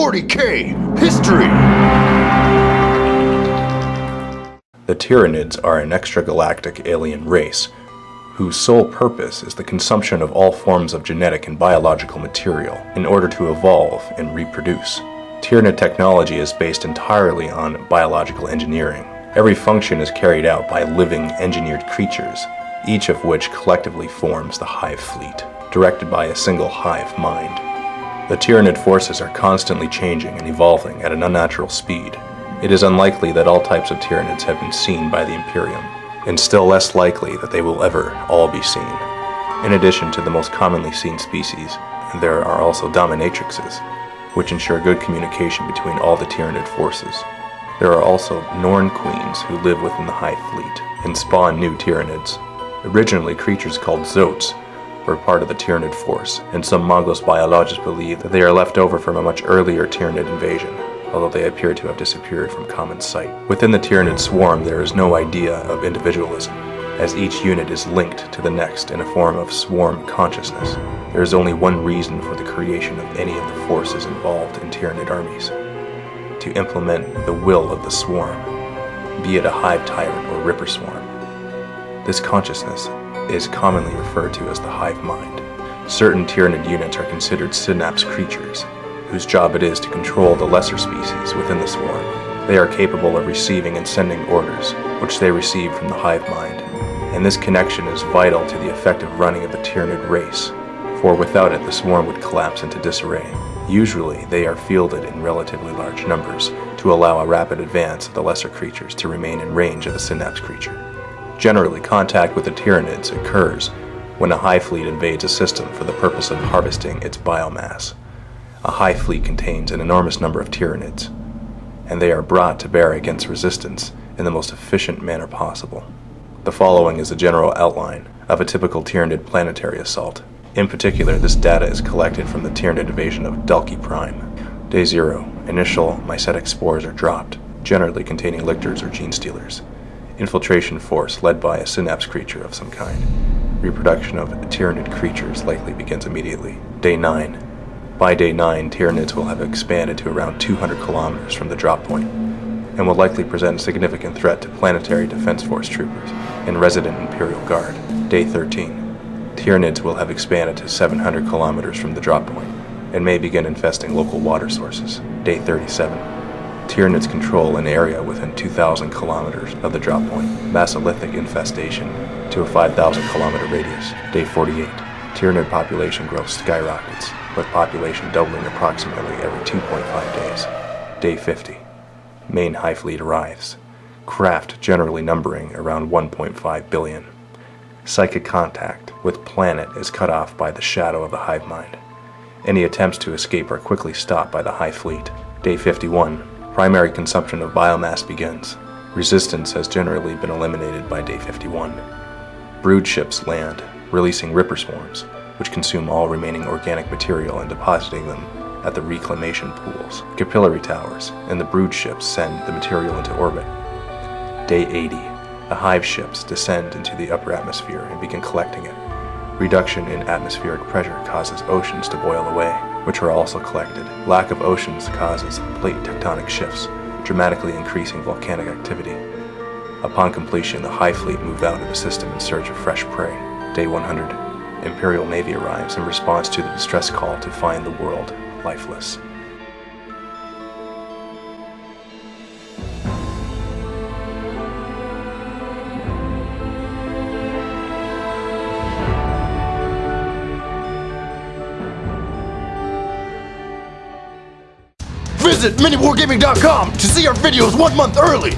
40K History! The Tyranids are an extragalactic alien race whose sole purpose is the consumption of all forms of genetic and biological material in order to evolve and reproduce. Tyranid technology is based entirely on biological engineering. Every function is carried out by living, engineered creatures, each of which collectively forms the Hive Fleet, directed by a single Hive mind. The Tyranid forces are constantly changing and evolving at an unnatural speed. It is unlikely that all types of Tyranids have been seen by the Imperium, and still less likely that they will ever all be seen. In addition to the most commonly seen species, there are also dominatrixes, which ensure good communication between all the Tyranid forces. There are also Norn queens who live within the Hive Fleet and spawn new Tyranids. Originally, creatures called Zotes were part of the Tyranid force, and some Mongoose biologists believe that they are left over from a much earlier Tyranid invasion, although they appear to have disappeared from common sight. Within the Tyranid swarm, there is no idea of individualism, as each unit is linked to the next in a form of swarm consciousness. There is only one reason for the creation of any of the forces involved in Tyranid armies: to implement the will of the swarm, be it a hive tyrant or ripper swarm. This consciousness is commonly referred to as the hive mind. Certain Tyranid units are considered synapse creatures, whose job it is to control the lesser species within the swarm. They are capable of receiving and sending orders, which they receive from the hive mind, and this connection is vital to the effective running of the Tyranid race, for without it the swarm would collapse into disarray. Usually, they are fielded in relatively large numbers to allow a rapid advance of the lesser creatures to remain in range of the synapse creature. Generally, contact with the Tyranids occurs when a hive fleet invades a system for the purpose of harvesting its biomass. A hive fleet contains an enormous number of Tyranids, and they are brought to bear against resistance in the most efficient manner possible. The following is a general outline of a typical Tyranid planetary assault. In particular, this data is collected from the Tyranid invasion of Dalki Prime. Day 0. Initial mycetic spores are dropped, generally containing lictors or gene stealers. Infiltration force led by a synapse creature of some kind. Reproduction of Tyranid creatures likely begins immediately. Day 9. By day 9, Tyranids will have expanded to around 200 kilometers from the drop point, and will likely present a significant threat to planetary defense force troopers and resident Imperial Guard. Day 13. Tyranids will have expanded to 700 kilometers from the drop point, and may begin infesting local water sources. Day 37. Tyranids control an area within 2,000 kilometers of the drop point. Mesolithic infestation to a 5,000 kilometer radius. Day 48. Tyranid population growth skyrockets, with population doubling approximately every 2.5 days. Day 50. Main hive fleet arrives. Craft generally numbering around 1.5 billion. Psychic contact with planet is cut off by the shadow of the hive mind. Any attempts to escape are quickly stopped by the hive fleet. Day 51. Primary consumption of biomass begins. Resistance has generally been eliminated by day 51. Brood ships land, releasing ripper swarms, which consume all remaining organic material and depositing them at the reclamation pools. Capillary towers and the brood ships send the material into orbit. Day 80. The hive ships descend into the upper atmosphere and begin collecting it. Reduction in atmospheric pressure causes oceans to boil away, which are also collected. Lack of oceans causes plate tectonic shifts, dramatically increasing volcanic activity. Upon completion, the hive fleet move out of the system in search of fresh prey. Day 100. Imperial Navy arrives in response to the distress call to find the world lifeless. Visit miniwargaming.com to see our videos 1 month early!